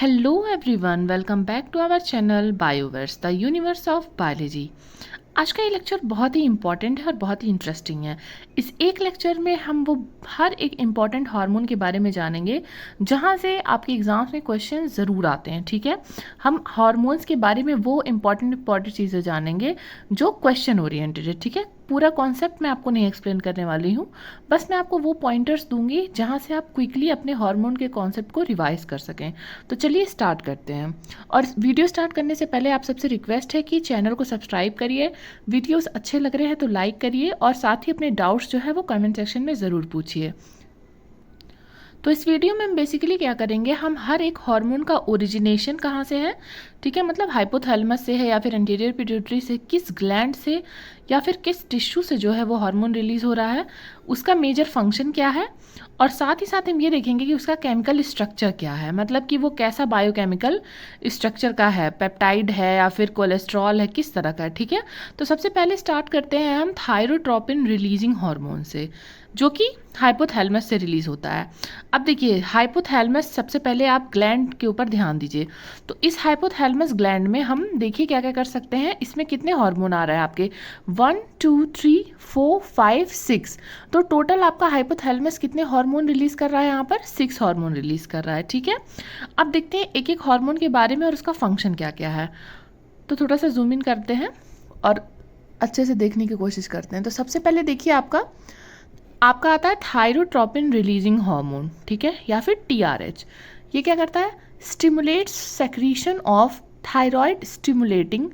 Hello everyone, welcome back to our channel Bioverse, the universe of biology। आज का ये lecture बहुत ही important है और बहुत ही इंटरेस्टिंग है। इस एक लेक्चर में हम वो हर एक इम्पॉर्टेंट हार्मोन के बारे में जानेंगे जहाँ से आपके एग्जाम्स में क्वेश्चन ज़रूर आते हैं। ठीक है, हम हार्मोन्स के बारे में वो इम्पॉर्टेंट चीज़ें जानेंगे जो क्वेश्चन ओरिएंटेड है। ठीक है, पूरा कॉन्सेप्ट मैं आपको नहीं एक्सप्लेन करने वाली हूँ, बस मैं आपको वो पॉइंटर्स दूंगी जहाँ से आप क्विकली अपने हार्मोन के कॉन्सेप्ट को रिवाइज कर सकें। तो चलिए स्टार्ट करते हैं। और वीडियो स्टार्ट करने से पहले आप सबसे रिक्वेस्ट है कि चैनल को सब्सक्राइब करिए, वीडियोस अच्छे लग रहे हैं तो लाइक करिए और साथ ही अपने डाउट्स जो है वो कमेंट सेक्शन में ज़रूर पूछिए। तो इस वीडियो में हम बेसिकली क्या करेंगे, हम हर एक हार्मोन का ओरिजिनेशन कहाँ से है, ठीक है, मतलब हाइपोथैलेमस से है या फिर एंटीरियर पिट्यूटरी से, किस ग्लैंड से या फिर किस टिश्यू से जो है वो हार्मोन रिलीज हो रहा है, उसका मेजर फंक्शन क्या है, और साथ ही साथ हम ये देखेंगे कि उसका केमिकल स्ट्रक्चर क्या है, मतलब कि वो कैसा बायोकेमिकल स्ट्रक्चर का है, पेप्टाइड है या फिर कोलेस्ट्रॉल है, किस तरह का है। ठीक है, तो सबसे पहले स्टार्ट करते हैं हम थायरोट्रोपिन रिलीजिंग हार्मोन से, जो कि हाइपोथैलेमस से रिलीज होता है। अब देखिए, हाइपोथैलेमस सबसे पहले आप ग्लैंड के ऊपर ध्यान दीजिए। तो इस हाइपोथैलेमस ग्लैंड में हम देखिए क्या क्या कर सकते हैं, इसमें कितने हार्मोन आ रहे हैं आपके 1 2 3 4 5 6। तो टोटल आपका हाइपोथैलेमस कितने हार्मोन रिलीज कर रहा है, यहाँ पर 6 हार्मोन रिलीज कर रहा है। ठीक है, अब देखते हैं एक एक हार्मोन के बारे में और उसका फंक्शन क्या क्या है। तो थोड़ा सा जूम इन करते हैं और अच्छे से देखने की कोशिश करते हैं। तो सबसे पहले देखिए आपका आता है थायरोट्रोपिन रिलीजिंग हार्मोन, ठीक है, या फिर TRH। ये क्या करता है, stimulates secretion of thyroid stimulating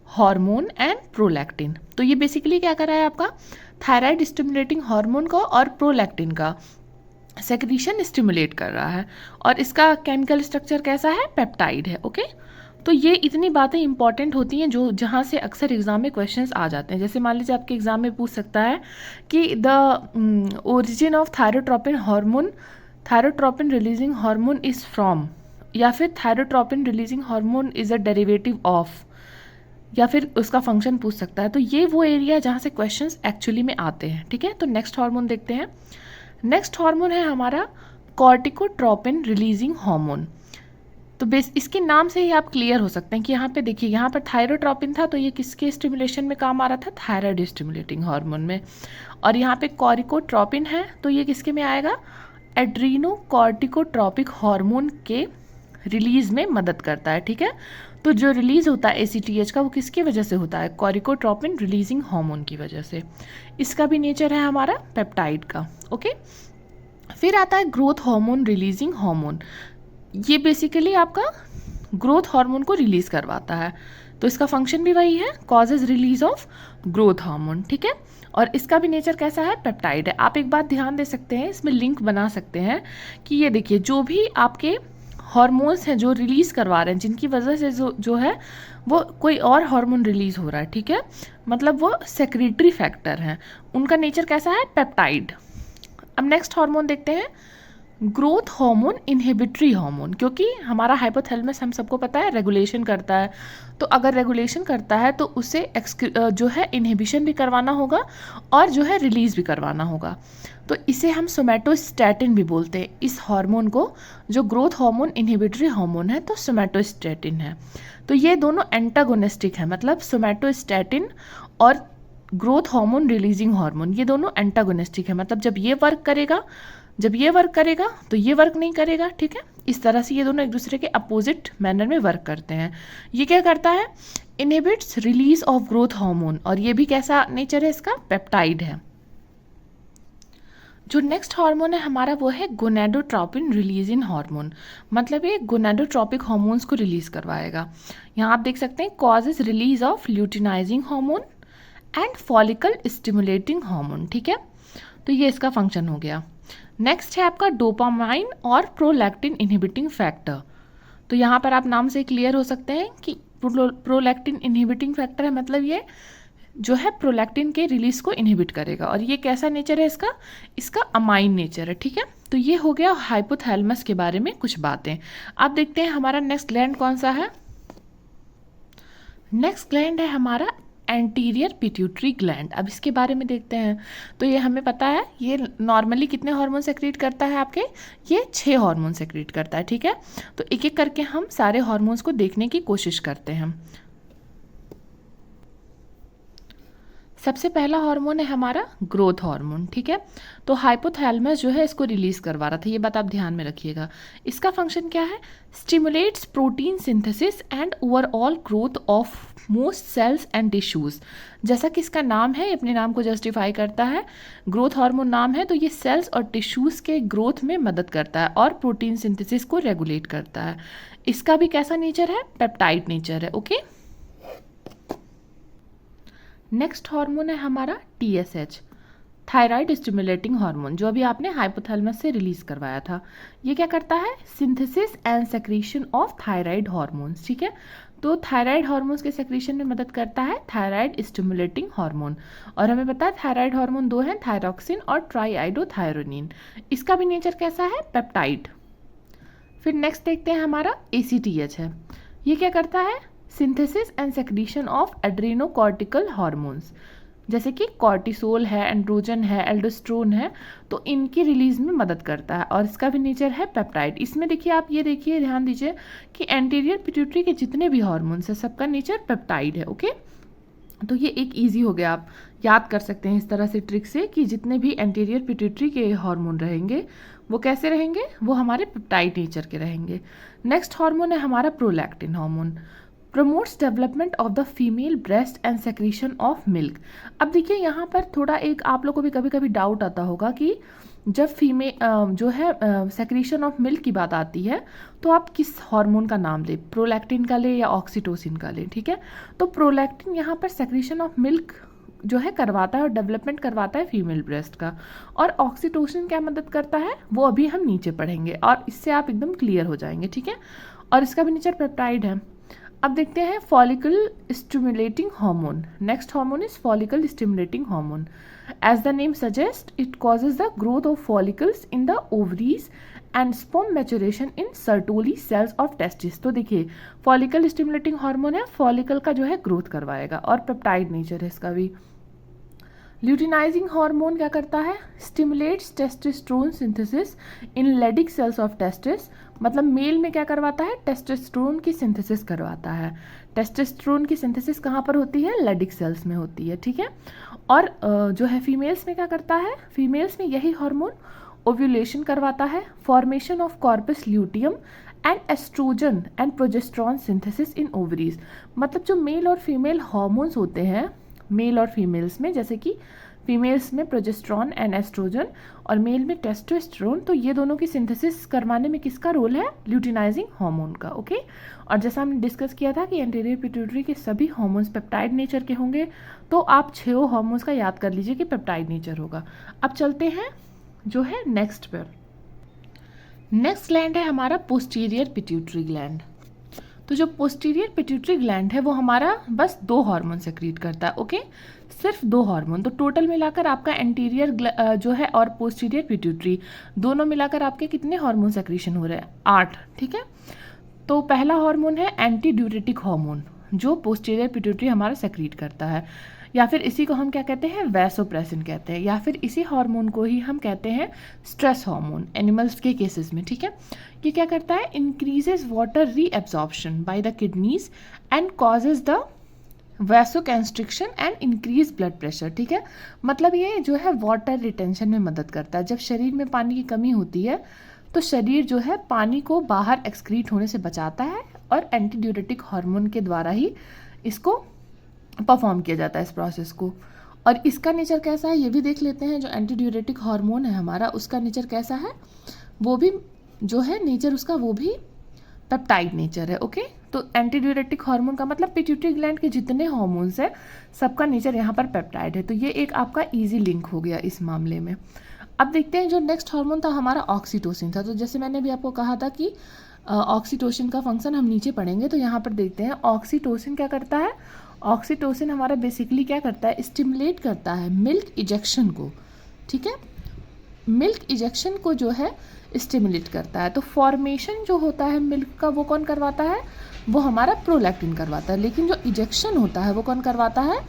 hormone and prolactin. तो ये बेसिकली क्या कर रहा है, आपका थायराइड स्टिमुलेटिंग हार्मोन का और प्रोलैक्टिन का सेक्रीशन स्टिमुलेट कर रहा है। और इसका केमिकल स्ट्रक्चर कैसा है, पेप्टाइड है। ओके, तो ये इतनी बातें इंपॉर्टेंट होती हैं जो जहाँ से अक्सर एग्जाम में क्वेश्चंस आ जाते हैं। जैसे मान लीजिए आपके एग्जाम में पूछ सकता है कि the origin of thyrotropin hormone, thyrotropin releasing hormone is from, या फिर thyrotropin releasing hormone is a derivative of, या फिर उसका फंक्शन पूछ सकता है। तो ये वो एरिया जहाँ से क्वेश्चंस एक्चुअली में आते हैं। ठीक है, तो नेक्स्ट हार्मोन देखते हैं। नेक्स्ट हार्मोन है हमारा कॉर्टिकोट्रोपिन रिलीजिंग हार्मोन। तो बेस इसके नाम से ही आप क्लियर हो सकते हैं कि यहाँ पे देखिए, यहाँ पर थायरोट्रोपिन था तो ये किसके स्टिमुलेशन में काम आ रहा था, थायराइड स्टिमुलेटिंग हार्मोन में। और यहाँ पे कॉर्टिकोट्रोपिन है तो ये किसके में आएगा, एड्रीनो कॉर्टिकोट्रोपिक हार्मोन के रिलीज में मदद करता है। ठीक है, तो जो रिलीज होता है ACTH का वो किसकी वजह से होता है, कॉर्टिकोट्रोपिन रिलीजिंग हार्मोन की वजह से। इसका भी नेचर है हमारा पेप्टाइड का। ओके, फिर आता है ग्रोथ हार्मोन रिलीजिंग हार्मोन। ये बेसिकली आपका ग्रोथ हार्मोन को रिलीज करवाता है, तो इसका फंक्शन भी वही है, causes release of growth hormone. ठीक है, और इसका भी नेचर कैसा है, पेप्टाइड है। आप एक बात ध्यान दे सकते हैं, इसमें लिंक बना सकते हैं कि ये देखिए, जो भी आपके हार्मोन्स हैं जो रिलीज करवा रहे हैं, जिनकी वजह से जो है वो कोई और हार्मोन रिलीज हो रहा है, ठीक है, मतलब वो सेक्रेटरी फैक्टर हैं, उनका नेचर कैसा है, पेप्टाइड। अब नेक्स्ट हार्मोन देखते हैं, ग्रोथ हार्मोन इनहिबिटरी हार्मोन। क्योंकि हमारा हाइपोथैलेमस हम सबको पता है रेगुलेशन करता है, तो अगर रेगुलेशन करता है तो उसे जो है इनहिबिशन भी करवाना होगा और जो है रिलीज भी करवाना होगा। तो इसे हम सोमैटोस्टैटिन भी बोलते हैं, इस हार्मोन को, जो ग्रोथ हार्मोन इनहिबिटरी हार्मोन है तो सोमैटोस्टैटिन है। तो ये दोनों एंटागोनिस्टिक है, मतलब सोमैटोस्टैटिन और ग्रोथ हार्मोन रिलीजिंग हार्मोन ये दोनों एंटागोनिस्टिक है, मतलब जब ये वर्क करेगा तो ये वर्क नहीं करेगा। ठीक है, इस तरह से ये दोनों एक दूसरे के अपोजिट मैनर में वर्क करते हैं। ये क्या करता है, inhibits release of growth hormone, और ये भी कैसा नेचर है इसका, पेप्टाइड है। जो नेक्स्ट हार्मोन है हमारा वो है गोनेडोट्रोपिन रिलीजिंग हार्मोन, मतलब ये गोनेडोट्रोपिक हार्मोन्स को रिलीज करवाएगा। यहाँ आप देख सकते हैं, causes release of luteinizing hormone and follicle stimulating hormone. ठीक है, तो ये इसका फंक्शन हो गया। नेक्स्ट है आपका डोपामाइन और प्रोलैक्टिन इनहिबिटिंग फैक्टर। तो यहाँ पर आप नाम से क्लियर हो सकते हैं कि प्रोलैक्टिन इनहिबिटिंग फैक्टर है, मतलब ये जो है प्रोलैक्टिन के रिलीज को इनहिबिट करेगा। और ये कैसा नेचर है इसका अमाइन नेचर है। ठीक है, तो ये हो गया हाइपोथैलेमस के बारे में कुछ बातें। आप देखते हैं हमारा नेक्स्ट ग्लैंड कौन सा है। नेक्स्ट ग्लैंड है हमारा एंटीरियर पिट्यूटरी ग्लैंड। अब इसके बारे में देखते हैं। तो ये हमें पता है, ये नॉर्मली कितने हार्मोन सेक्रेट करता है आपके, ये 6 हार्मोन सेक्रेट करता है। ठीक है, तो एक एक करके हम सारे हार्मोन्स को देखने की कोशिश करते हैं। सबसे पहला हार्मोन है हमारा ग्रोथ हार्मोन। ठीक है, तो हाइपोथैलेमस जो है इसको रिलीज करवा रहा था, ये बात आप ध्यान में रखिएगा। इसका फंक्शन क्या है, stimulates protein synthesis and overall growth of most cells and tissues. जैसा कि इसका नाम है, अपने नाम को जस्टिफाई करता है, ग्रोथ हार्मोन नाम है, तो ये सेल्स और टिश्यूज के ग्रोथ में मदद करता है और प्रोटीन सिंथेसिस को रेगुलेट करता है। इसका भी कैसा नेचर है, पेप्टाइड नेचर है। ओके, नेक्स्ट हार्मोन है हमारा TSH, थायराइड स्टिमुलेटिंग हार्मोन, जो अभी आपने हाइपोथैलेमस से रिलीज करवाया था। ये क्या करता है, synthesis and secretion of thyroid hormones. ठीक है, तो थायराइड हार्मोन्स के सेक्रीशन में मदद करता है थायराइड स्टिमुलेटिंग हार्मोन। और हमें पता है थायराइड हार्मोन 2 हैं, थायरॉक्सिन और ट्राईआइडोथायरोनिन। इसका भी नेचर कैसा है, पेप्टाइड। फिर नेक्स्ट देखते हैं हमारा ACTH है। ये क्या करता है, synthesis and secretion of adrenocortical hormones, जैसे कि कॉर्टिसोल है, एंड्रोजन है, एल्डोस्ट्रोन है, तो इनकी रिलीज में मदद करता है और इसका भी नेचर है पेप्टाइड। इसमें देखिए, आप ये देखिए, ध्यान दीजिए कि एंटीरियर पिट्यूटरी के जितने भी हार्मोन्स हैं सबका नेचर पेप्टाइड है। ओके, तो ये एक इजी हो गया, आप याद कर सकते हैं इस तरह से ट्रिक से कि जितने भी एंटीरियर पिट्यूटरी के हार्मोन रहेंगे वो कैसे रहेंगे, वो हमारे पेप्टाइड नेचर के रहेंगे। नेक्स्ट हार्मोन है हमारा prolactin hormone, promotes development of the female breast and secretion of milk. अब देखिए यहाँ पर थोड़ा एक आप लोग को भी कभी कभी डाउट आता होगा कि जब फीमेल जो है सेक्रीशन ऑफ मिल्क की बात आती है तो आप किस हार्मोन का नाम लें, प्रोलैक्टिन का लें या ऑक्सीटोसिन का लें। ठीक है, तो प्रोलैक्टिन यहाँ पर सेक्रीशन ऑफ मिल्क जो है करवाता है और डेवलपमेंट करवाता है फीमेल ब्रेस्ट का, और ऑक्सीटोसिन क्या मदद करता है वो अभी हम नीचे पढ़ेंगे और इससे आप एकदम क्लियर हो जाएंगे। ठीक है, और इसका भी नेचर पेप्टाइड है। अब देखते हैं follicle stimulating hormone. Next hormone is follicle stimulating hormone. As the name suggest, it causes the growth of follicles in the ovaries and sperm maturation in Sertoli cells of testis. तो देखिए, follicle stimulating hormone है, follicle का जो है growth करवाएगा और peptide nature है इसका भी। ल्यूटिनाइजिंग हार्मोन क्या करता है, stimulates testosterone synthesis in Leydig cells of testis. मतलब मेल में क्या करवाता है, टेस्टोस्टेरोन की सिंथेसिस करवाता है। टेस्टोस्टेरोन की सिंथेसिस कहाँ पर होती है, लेडिक सेल्स में होती है। ठीक है, और जो है फीमेल्स में क्या करता है, फीमेल्स में यही हार्मोन ओव्यूलेशन करवाता है, formation of corpus luteum and oestrogen and progesterone synthesis in ovaries. मतलब जो मेल और फीमेल हार्मोन्स होते हैं मेल और फीमेल्स में, जैसे कि फीमेल्स में प्रोजेस्टेरॉन एंड एस्ट्रोजन और मेल में टेस्टोस्टेरोन, तो ये दोनों की सिंथेसिस करवाने में किसका रोल है, ल्यूटिनाइजिंग हार्मोन का। ओके, और जैसा हमने डिस्कस किया था कि एंटीरियर पिट्यूटरी के सभी हार्मोन्स पेप्टाइड नेचर के होंगे, तो आप 6 हार्मोन्स का याद कर लीजिए कि पेप्टाइड नेचर होगा। अब चलते हैं जो है नेक्स्ट पर। नेक्स्ट ग्लैंड है हमारा पोस्टीरियर पिट्यूटरी ग्लैंड। तो जो पोस्टीरियर पिट्यूटरी ग्लैंड है वो हमारा बस 2 हार्मोन सेक्रीट करता है। ओके, सिर्फ 2 हार्मोन। तो टोटल मिलाकर आपका एंटीरियर जो है और पोस्टीरियर पिट्यूटरी दोनों मिलाकर आपके कितने हार्मोन सेक्रीशन हो रहे हैं, 8। ठीक है, तो पहला हार्मोन है एंटी ड्यूरेटिक हार्मोन, जो पोस्टीरियर पिट्यूटरी हमारा सेक्रीट करता है, या फिर इसी को हम क्या कहते हैं, वैसोप्रेसिन कहते हैं, या फिर इसी हार्मोन को ही हम कहते हैं स्ट्रेस हार्मोन एनिमल्स के केसेस में। ठीक है, ये क्या करता है, increases water reabsorption by the kidneys and causes the vasoconstriction and increase blood pressure. ठीक है, मतलब ये जो है वाटर रिटेंशन में मदद करता है। जब शरीर में पानी की कमी होती है तो शरीर जो है पानी को बाहर एक्सक्रीट होने से बचाता है और एंटी ड्यूरेटिक हार्मोन के द्वारा ही इसको परफॉर्म किया जाता है इस प्रोसेस को। और इसका नेचर कैसा है ये भी देख लेते हैं। जो एंटी ड्यूरेटिक हार्मोन है हमारा, उसका नेचर कैसा है, वो भी जो है नेचर उसका वो भी पेप्टाइड नेचर है। ओके, तो एंटी ड्यूरेटिक हार्मोन का मतलब पिट्यूटरी ग्लैंड के जितने हार्मोन्स हैं सबका नेचर यहाँ पर पेप्टाइड है। तो ये एक आपका इजी लिंक हो गया इस मामले में। अब देखते हैं जो नेक्स्ट हार्मोन था हमारा ऑक्सीटोसिन था। तो जैसे मैंने भी आपको कहा था कि ऑक्सीटोसिन का फंक्शन हम नीचे पढ़ेंगे, तो यहाँ पर देखते हैं ऑक्सीटोसिन क्या करता है। ऑक्सीटोसिन हमारा बेसिकली क्या करता है, स्टिमुलेट करता है मिल्क इजेक्शन को। ठीक है, मिल्क इजेक्शन को जो है स्टिमुलेट करता है। तो फॉर्मेशन जो होता है मिल्क का वो कौन करवाता है, वो हमारा प्रोलैक्टिन करवाता है, लेकिन जो इजेक्शन होता है वो कौन करवाता है,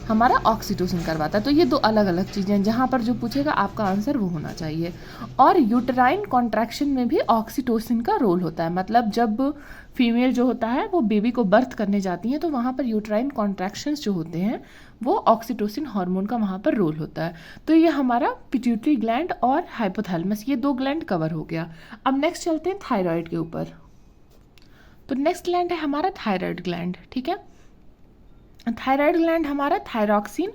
हमारा ऑक्सीटोसिन करवाता है। तो ये दो अलग अलग चीज़ें हैं, जहाँ पर जो पूछेगा आपका आंसर वो होना चाहिए। और यूटेराइन कॉन्ट्रैक्शन में भी ऑक्सीटोसिन का रोल होता है, मतलब जब फीमेल जो होता है वो बेबी को बर्थ करने जाती है तो वहाँ पर यूटेराइन कॉन्ट्रैक्शंस जो होते हैं वो ऑक्सीटोसिन हार्मोन का वहाँ पर रोल होता है। तो ये हमारा पिट्यूटरी ग्लैंड और हाइपोथैलेमस, ये दो ग्लैंड कवर हो गया। अब नेक्स्ट चलते हैं थायराइड के ऊपर। तो नेक्स्ट ग्लैंड है हमारा थायराइड ग्लैंड, ठीक है। थायराइड ग्लैंड हमारा थायरॉक्सिन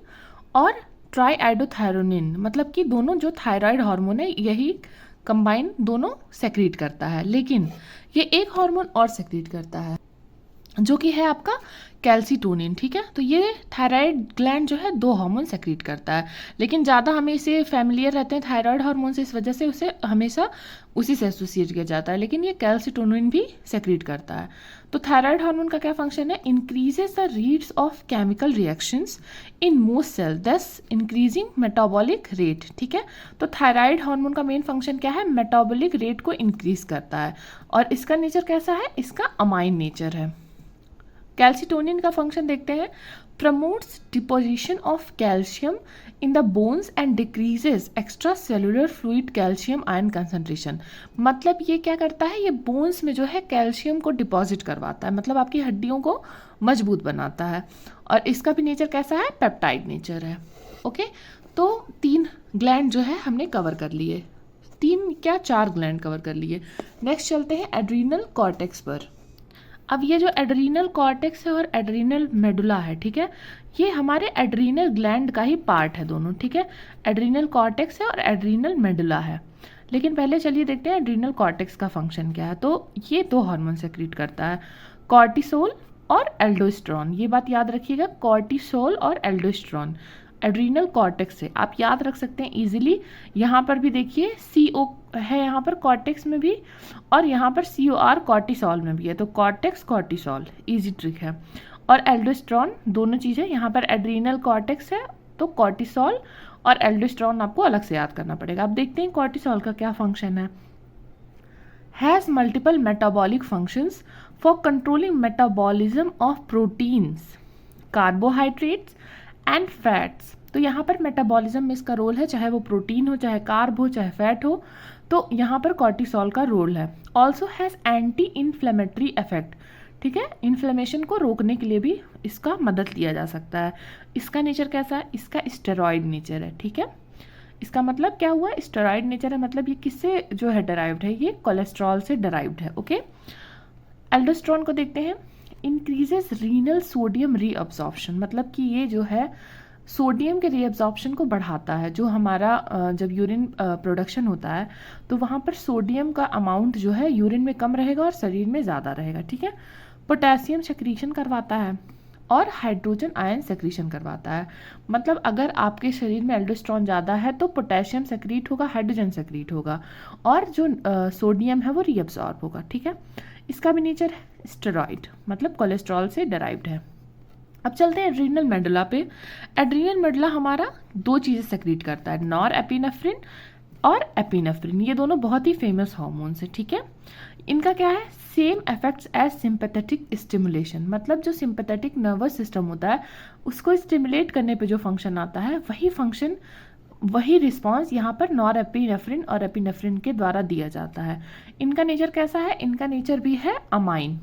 और ट्राईआइडोथायरोनिन, मतलब कि दोनों जो थायराइड हार्मोन है यही कंबाइन दोनों सेक्रीट करता है। लेकिन ये एक हार्मोन और सेक्रीट करता है जो कि है आपका कैल्सीटोनिन, ठीक है। तो ये थायराइड ग्लैंड जो है दो हार्मोन सेक्रीट करता है, लेकिन ज़्यादा हमें इसे फैमिलियर रहते हैं थायराइड हार्मोन से, इस वजह से उसे हमेशा उसी से एसोसिएट किया जाता है। लेकिन ये कैल्सीटोनिन भी सेक्रीट करता है। तो थायराइड हार्मोन का क्या फंक्शन है? Increases the rates of chemical reactions in most cell, thus increasing metabolic rate, ठीक है। तो थायराइड हार्मोन का मेन फंक्शन क्या है? मेटाबॉलिक रेट को इंक्रीज करता है। और इसका नेचर कैसा है? इसका अमाइन नेचर है। कैल्सीटोनिन का फंक्शन देखते हैं, promotes deposition of calcium in the bones and decreases extra cellular fluid calcium ion concentration. मतलब ये क्या करता है? ये बोन्स में जो है कैल्शियम को डिपॉजिट करवाता है, मतलब आपकी हड्डियों को मजबूत बनाता है। और इसका भी नेचर कैसा है? पेप्टाइड नेचर है। ओके, तो 3 ग्लैंड जो है हमने कवर कर लिए, 3 क्या 4 ग्लैंड कवर कर लिए। नेक्स्ट चलते हैं एड्रीनल कॉर्टेक्स पर। अब ये जो एड्रीनल कॉर्टेक्स है और एड्रीनल मेडुला है, ठीक है, ये हमारे एड्रीनल ग्लैंड का ही पार्ट है दोनों, ठीक है। एड्रीनल कॉर्टेक्स है और एड्रीनल मेडुला है। लेकिन पहले चलिए देखते हैं एड्रीनल कॉर्टेक्स का फंक्शन क्या है। तो ये दो हार्मोन सेक्रीट करता है, कॉर्टिसोल और एल्डोस्टेरोन। ये बात याद रखिएगा, कॉर्टिसोल और एल्डोस्टेरोन एड्रीनल कॉर्टेक्स से आप याद रख सकते हैं इजीली। यहाँ पर भी देखिए CO है यहाँ पर कॉर्टेक्स में भी, और यहाँ पर COR कॉर्टिसोल में भी है। तो कॉर्टेक्स कॉर्टिसोल इजी ट्रिक है। और एल्डोस्टेरोन, दोनों चीज़ें यहाँ पर एड्रीनल कॉर्टेक्स है तो कॉर्टिसोल और एल्डोस्टेरोन आपको अलग से याद करना पड़ेगा। अब देखते हैं कॉर्टिसोल का क्या फंक्शन है। Has multiple metabolic functions for controlling metabolism of proteins, carbohydrates and fats. तो यहाँ पर मेटाबॉलिज्म में इसका रोल है, चाहे वो प्रोटीन हो, चाहे कार्ब हो, चाहे फैट हो, तो यहाँ पर कॉर्टिसोल का रोल है। Also has anti inflammatory effect, ठीक है, इन्फ्लेमेशन को रोकने के लिए भी इसका मदद लिया जा सकता है। इसका नेचर कैसा है? इसका स्टेरॉइड नेचर है, ठीक है। इसका मतलब क्या हुआ? स्टेरॉइड नेचर है, मतलब ये किससे जो है डराइव्ड है? ये कोलेस्ट्रॉल से डराइव्ड है। ओके, एल्डोस्टेरोन को देखते हैं, इंक्रीजेस रीनल सोडियम रीअब्जॉर्प्शन, मतलब कि ये जो है सोडियम के रीअब्जॉर्प्शन को बढ़ाता है। जो हमारा जब यूरिन प्रोडक्शन होता है तो वहाँ पर सोडियम का अमाउंट जो है यूरिन में कम रहेगा और शरीर में ज़्यादा रहेगा, ठीक है। पोटेशियम सेक्रीशन करवाता है और हाइड्रोजन आयन सेक्रीशन करवाता है। मतलब अगर आपके शरीर में एल्डोस्टेरोन ज़्यादा है तो पोटेशियम सेक्रीट होगा, हाइड्रोजन सेक्रीट होगा, और जो सोडियम है वो रीअब्जॉर्ब होगा, ठीक है। इसका भी नेचर है स्टेरॉइड, मतलब कोलेस्ट्रॉल से डराइव्ड है। अब चलते हैं एड्रीनल मेडुला पे। एड्रीनल मेडुला हमारा दो चीज़ें सेक्रीट करता है, नॉर एपिनेफ्रिन और एपिनेफ्रिन। ये दोनों बहुत ही फेमस हार्मोन्स हैं, ठीक है। इनका क्या है? Same effects as sympathetic stimulation, मतलब जो सिंपैथेटिक नर्वस सिस्टम होता है उसको स्टिमुलेट करने पे जो फंक्शन आता है वही रिस्पॉन्स यहाँ पर नॉर एपिनेफ्रिन और एपिनेफ्रिन के द्वारा दिया जाता है। इनका नेचर कैसा है? इनका नेचर भी है अमाइन।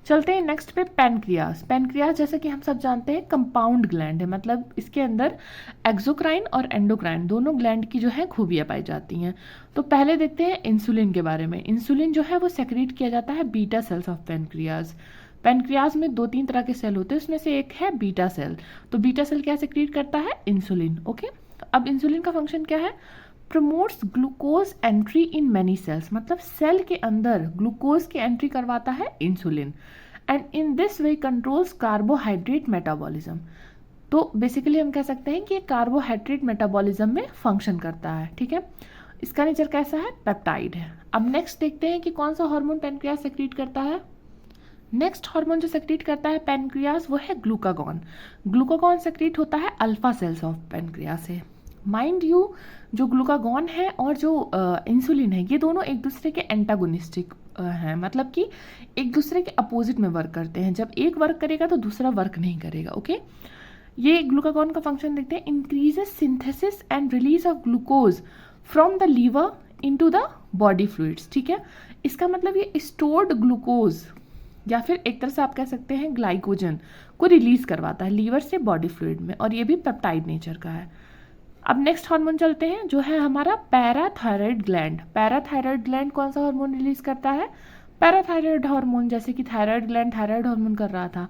चलते हैं नेक्स्ट पे पैनक्रियास। पैनक्रियास जैसे कि हम सब जानते हैं कंपाउंड ग्लैंड है, मतलब इसके अंदर एक्सोक्राइन और एंडोक्राइन दोनों ग्लैंड की जो है खूबियाँ पाई जाती हैं। तो पहले देखते हैं इंसुलिन के बारे में। इंसुलिन जो है वो सेक्रेट किया जाता है beta cells of pancreas. Pancreas में 2-3 तरह के सेल होते हैं, उसमें से एक है बीटा सेल। तो बीटा सेल क्या सेक्रेट करता है? इंसुलिन। ओके, अब इंसुलिन का फंक्शन क्या है? Promotes glucose entry in many cells, मतलब सेल के अंदर ग्लूकोज की एंट्री करवाता है insulin, and in this way controls carbohydrate metabolism. तो बेसिकली हम कह सकते हैं कि ये कार्बोहाइड्रेट मेटाबॉलिज्म में फंक्शन करता है, ठीक है। इसका नेचर कैसा है? पेप्टाइड है। अब नेक्स्ट देखते हैं कि कौन सा हार्मोन पैनक्रियास सेक्रीट करता है। नेक्स्ट हार्मोन जो सेक्रीट करता है पैनक्रियास वो है ग्लूकागॉन। ग्लूकागॉन सेक्रीट होता है अल्फा सेल्स ऑफ पैनक्रियास से। माइंड यू, जो ग्लूकागॉन है और जो इंसुलिन है ये दोनों एक दूसरे के एंटागोनिस्टिक हैं, मतलब कि एक दूसरे के अपोजिट में वर्क करते हैं। जब एक वर्क करेगा तो दूसरा वर्क नहीं करेगा। ओके, ये ग्लूकागॉन का फंक्शन देखते हैं, increases synthesis and release of glucose from the liver into the body fluids, ठीक है। इसका मतलब ये स्टोर्ड ग्लूकोज या फिर एक तरह से आप कह सकते हैं ग्लाइकोजन को रिलीज करवाता है लीवर से बॉडी फ्लूइड में, और ये भी पेप्टाइड नेचर का है। अब नेक्स्ट हार्मोन चलते हैं जो है हमारा पैराथायराइड ग्लैंड। पैराथायराइड ग्लैंड कौन सा हार्मोन रिलीज करता है? पैराथायराइड हार्मोन, जैसे कि थायराइड ग्लैंड थायराइड हार्मोन कर रहा था।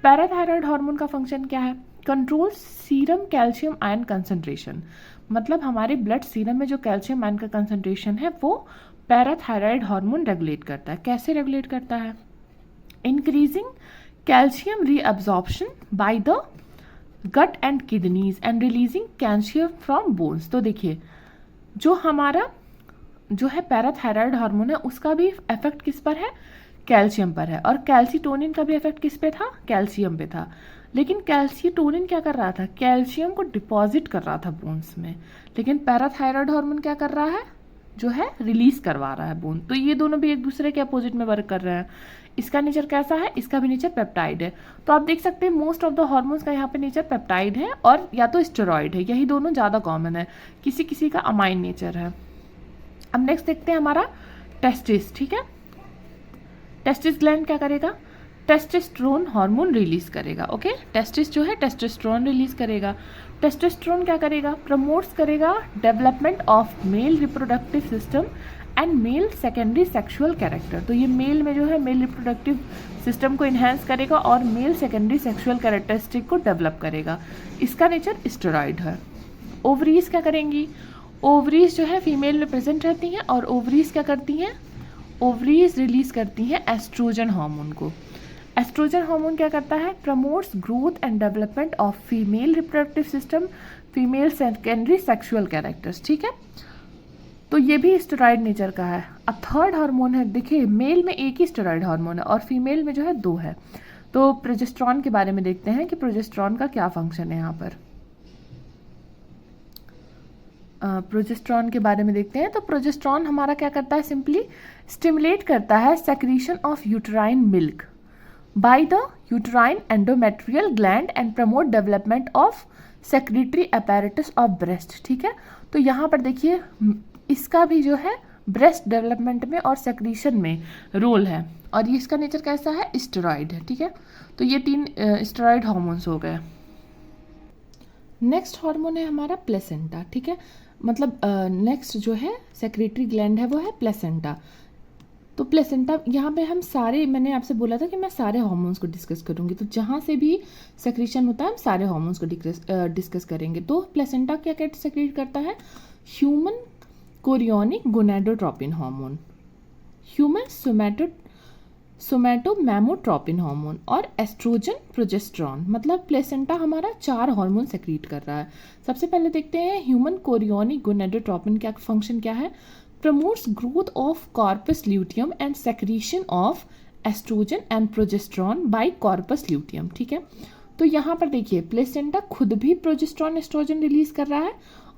पैराथायराइड हार्मोन का फंक्शन क्या है? Control serum calcium ion concentration, मतलब हमारे ब्लड सीरम में जो कैल्शियम आयन का कंसंट्रेशन है वो पैराथायराइड हार्मोन रेगुलेट करता है। कैसे रेगुलेट करता है? Increasing calcium reabsorption by the gut and kidneys and releasing calcium from bones. तो देखिए जो हमारा जो है पैराथायराइड हार्मोन है उसका भी इफेक्ट किस पर है? कैल्शियम पर है। और कैल्सीटोनिन का भी इफेक्ट किस पे था? कैल्शियम पे था। लेकिन कैल्सीटोनिन क्या कर रहा था? कैल्शियम को डिपॉजिट कर रहा था बोन्स में। लेकिन पैराथायराइड हार्मोन क्या कर रहा है? जो है रिलीज करवा रहा है बोन। तो ये दोनों भी एक दूसरे के अपोजिट में वर्क कर रहे हैं। इसका नेचर कैसा है? इसका भी नेचर पेप्टाइड है। तो आप देख सकते हैं मोस्ट ऑफ द हार्मोन्स का यहाँ पे नेचर पेप्टाइड है और या तो स्टेरॉइड है, यही दोनों ज़्यादा कॉमन है, किसी किसी का अमाइन नेचर है। अब नेक्स्ट देखते हैं हमारा टेस्टिस, ठीक है। टेस्टिस ग्लैंड क्या करेगा? टेस्टोस्टेरोन हार्मोन रिलीज करेगा। ओके, टेस्टिस जो है टेस्टोस्टेरोन रिलीज करेगा। टेस्टोस्टेरोन क्या करेगा? प्रमोट्स करेगा development of male reproductive system and male secondary sexual character. तो ये मेल में जो है मेल रिप्रोडक्टिव सिस्टम को इन्हेंस करेगा और मेल सेकेंडरी सेक्सुअल कैरेक्टरिस्टिक को डेवलप करेगा। इसका नेचर स्टेरॉइड है। ओवरीज क्या करेंगी? ओवरीज जो है फीमेल में प्रेजेंट रहती हैं और ओवरीज क्या करती हैं? ओवरीज रिलीज करती हैं एस्ट्रोजन हार्मोन को। एस्ट्रोजन हार्मोन क्या करता है? Promotes growth and development of female reproductive system, female secondary sexual characters, ठीक है। तो ये भी स्टेरॉइड नेचर का है। अब थर्ड हार्मोन है, देखिए मेल में एक ही स्टेरॉइड हार्मोन है और फीमेल में जो है दो है। तो प्रोजेस्टेरॉन के बारे में देखते हैं कि प्रोजेस्टेरॉन का क्या फंक्शन है यहाँ पर। प्रोजेस्टेरॉन के बारे में देखते हैं। तो प्रोजेस्टेरॉन हमारा क्या करता है? सिंपली स्टिमुलेट करता है secretion of uterine milk by the uterine endometrial gland and promote development of secretary apparatus of breast, ठीक है। तो यहाँ पर देखिए इसका भी जो है ब्रेस्ट डेवलपमेंट में और सेक्रीशन में रोल है और ये इसका नेचर कैसा है? स्टेरॉइड है, ठीक है। तो ये तीन स्टेरॉइड हार्मोन्स हो गए। नेक्स्ट हार्मोन है हमारा प्लेसेंटा, ठीक है। मतलब नेक्स्ट जो है सेक्रेटरी ग्लैंड है वो है प्लेसेंटा। तो प्लेसेंटा यहाँ पे हम सारे, मैंने आपसे बोला था कि मैं सारे हार्मोन्स को डिस्कस करूँगी, तो जहाँ से भी सेक्रेशन होता है हम सारे हार्मोन्स को डिस्कस करेंगे। तो प्लेसेंटा क्या क्या सेक्रेट करता है? Human chorionic gonadotropin hormone, human somatomammotropin hormone और एस्ट्रोजन प्रोजेस्टेरॉन। मतलब प्लेसेंटा हमारा 4 हार्मोन सेक्रीट कर रहा है। सबसे पहले देखते हैं ह्यूमन कोरियोनिक गोनाडोट्रोपिन क्या फंक्शन क्या है? Promotes growth of corpus luteum and secretion of oestrogen and progesterone by corpus luteum, ठीक है। तो यहाँ पर देखिए प्लेसेंटा खुद भी प्रोजेस्टेरॉन एस्ट्रोजन रिलीज कर रहा है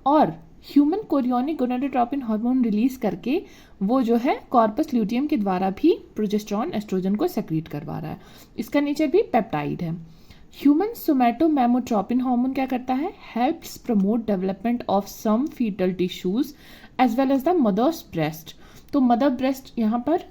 और human chorionic gonadotropin hormone release करके वो जो है कॉर्पस ल्यूटियम के द्वारा भी प्रोजेस्टेरॉन एस्ट्रोजन को सेक्रीट करवा रहा है। इसका नेचर भी पेप्टाइड है। ह्यूमन सोमैटोमैमोट्रोपिन हार्मोन क्या करता है? Helps promote development of some foetal tissues as well as the mother's breast. तो मदर ब्रेस्ट यहाँ पर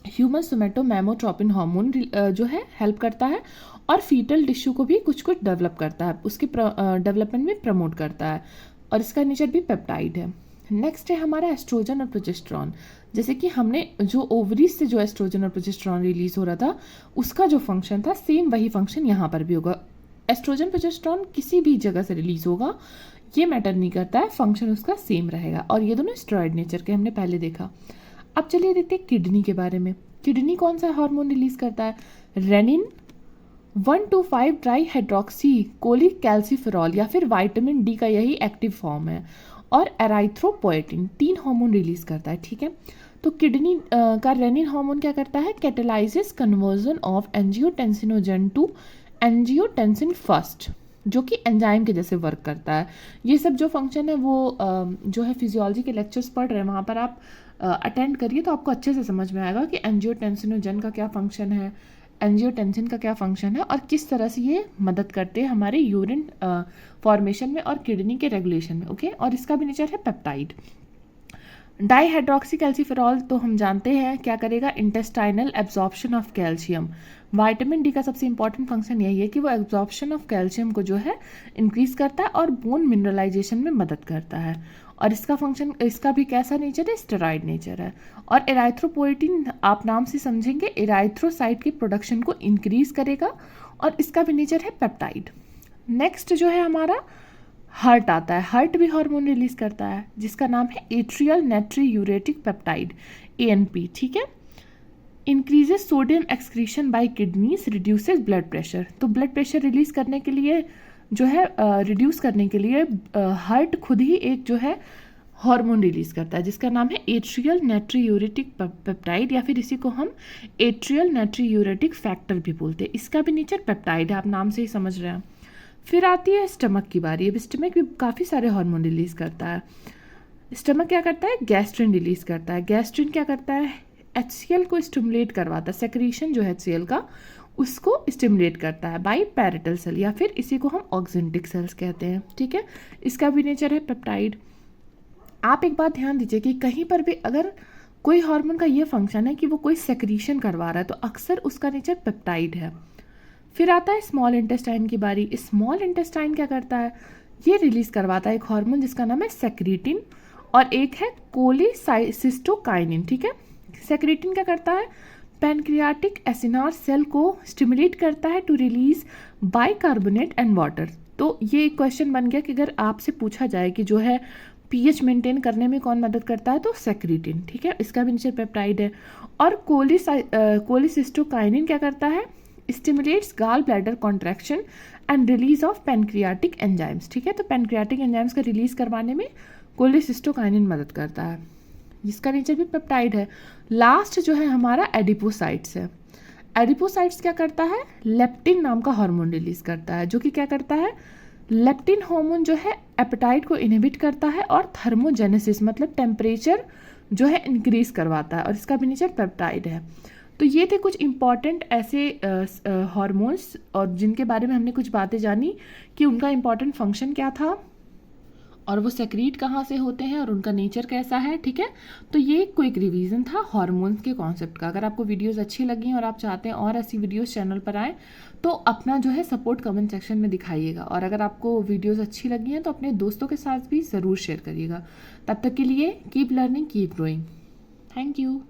ह्यूमन सोमैटोमैमोट्रोपिन हार्मोन जो है हेल्प करता है और फीटल टिश्यू को भी कुछ कुछ डेवलप करता है, उसके डेवलपमेंट में प्रमोट करता है और इसका नेचर भी पेप्टाइड है। नेक्स्ट है हमारा एस्ट्रोजन और प्रोजेस्टेरॉन। जैसे कि हमने जो ओवरीज से जो एस्ट्रोजन और प्रोजेस्टेरॉन रिलीज हो रहा था उसका जो फंक्शन था सेम वही फंक्शन यहाँ पर भी होगा। एस्ट्रोजन प्रोजेस्टेरॉन किसी भी जगह से रिलीज होगा, ये मैटर नहीं करता है, फंक्शन उसका सेम रहेगा और ये दोनों स्टेरॉइड नेचर के हमने पहले देखा। अब चलिए देखते हैं किडनी के बारे में। किडनी कौन सा हार्मोन रिलीज करता है? Renin 1,2,5 tri hydroxy cholecalciferol या फिर विटामिन डी का यही एक्टिव फॉर्म है और एराइथ्रोपोएटिन 3 हार्मोन रिलीज करता है, ठीक है। तो किडनी का रेनिन हार्मोन क्या करता है? Catalyses conversion of angiotensinogen to angiotensin first, जो कि एंजाइम के जैसे वर्क करता है। ये सब जो फंक्शन है वो जो है फिजियोलॉजी के लेक्चर्स पढ़ रहे हैं वहाँ पर आप अटेंड करिए तो आपको अच्छे से समझ में आएगा कि एंजियोटेंसिनोजन का क्या फंक्शन है, एंजियोटेंसिन का क्या फंक्शन है और किस तरह से ये मदद करते हैं हमारे यूरिन फॉर्मेशन में और किडनी के रेगुलेशन में। ओके, और इसका भी नेचर है पेप्टाइड। डाईहाइड्रोक्सी कैल्सीफेरॉल तो हम जानते हैं क्या करेगा, intestinal absorption of calcium. Vitamin D का सबसे इंपॉर्टेंट फंक्शन यही है कि वो एब्जॉर्प्शन ऑफ कैल्शियम को जो है इंक्रीज करता है और बोन मिनरलाइजेशन में मदद करता है। और इसका फंक्शन, इसका भी कैसा नेचर है, स्टेरॉइड नेचर है। और एराइथ्रोपोइटिन आप नाम से समझेंगे, एराइथ्रोसाइट की प्रोडक्शन को इंक्रीज करेगा और इसका भी नेचर है पेप्टाइड। नेक्स्ट जो है हमारा हार्ट आता है। हार्ट भी हार्मोन रिलीज करता है जिसका नाम है एट्रियल नाइट्रियूरेटिक पेप्टाइड, ANP। ठीक है, increases sodium excretion by kidneys, reduces blood pressure. तो ब्लड प्रेशर रिलीज करने के लिए जो है रिड्यूस करने के लिए हार्ट खुद ही एक जो है हार्मोन रिलीज करता है जिसका नाम है एट्रियल नाइट्रियूरेटिक पेप्टाइड, या फिर इसी को हम एट्रियल नाइट्रियूरेटिक फैक्टर भी बोलते हैं। इसका भी नेचर पेप्टाइड है, आप नाम से ही समझ रहे हैं। फिर आती है स्टमक की बारी। अब स्टमक भी काफ़ी सारे हार्मोन रिलीज करता है। स्टमक क्या करता है, गैस्ट्रिन रिलीज करता है। गैस्ट्रिन क्या करता है, HCl को स्टिमुलेट करवाता है, सेक्रीशन जो है HCl का उसको स्टिमुलेट करता है बाई पैरेटल सेल, या फिर इसी को हम ऑक्जेंटिक सेल्स कहते हैं। ठीक है, इसका भी नेचर है पेप्टाइड। आप एक बात ध्यान दीजिए कि कहीं पर भी अगर कोई हार्मोन का ये फंक्शन है कि वो कोई सेक्रीशन करवा रहा है तो अक्सर उसका नेचर पेप्टाइड है। फिर आता है स्मॉल इंटेस्टाइन की बारी। स्मॉल इंटेस्टाइन क्या करता है, ये रिलीज करवाता है एक हार्मोन जिसका नाम है सेक्रीटिन, और एक है कोलिसिस्टोकाइनिन। ठीक है, सेक्रीटिन क्या करता है, पैनक्रियाटिक एसिनार सेल को स्टिमुलेट करता है to release bicarbonate and water. तो ये एक क्वेश्चन बन गया कि अगर आपसे पूछा जाए कि जो है pH मेंटेन करने में कौन मदद करता है, तो सेक्रीटिन। ठीक है, इसका भी नेचर पेप्टाइड है। और कोलिसिस्टोकाइनिन क्या करता है, stimulates gall bladder contraction and release of pancreatic enzymes. ठीक है, तो पैनक्रियाटिक एंजाइम्स का रिलीज करवाने में कोलिसिस्टोकाइनिन मदद करता है, जिसका नेचर भी पेप्टाइड है। लास्ट जो है हमारा एडिपोसाइट्स है। एडिपोसाइट्स क्या करता है, लेप्टिन नाम का हार्मोन रिलीज करता है, जो कि क्या करता है, लेप्टिन हार्मोन जो है एपेटाइट को इनहिबिट करता है और थर्मोजेनेसिस मतलब टेम्परेचर जो है इंक्रीज करवाता है, और इसका भी नेचर पेप्टाइड है। तो ये थे कुछ इंपॉर्टेंट ऐसे हार्मोन्स और जिनके बारे में हमने कुछ बातें जानी कि उनका इंपॉर्टेंट फंक्शन क्या था और वो सेक्रीट कहाँ से होते हैं और उनका नेचर कैसा है। ठीक है, तो ये एक क्विक रिवीजन था हार्मोन्स के कॉन्सेप्ट का। अगर आपको वीडियोस अच्छी लगी और आप चाहते हैं और ऐसी वीडियोस चैनल पर आए तो अपना जो है सपोर्ट कमेंट सेक्शन में दिखाइएगा, और अगर आपको वीडियोस अच्छी लगी हैं तो अपने दोस्तों के साथ भी ज़रूर शेयर करिएगा। तब तक के लिए keep learning, keep growing. Thank you.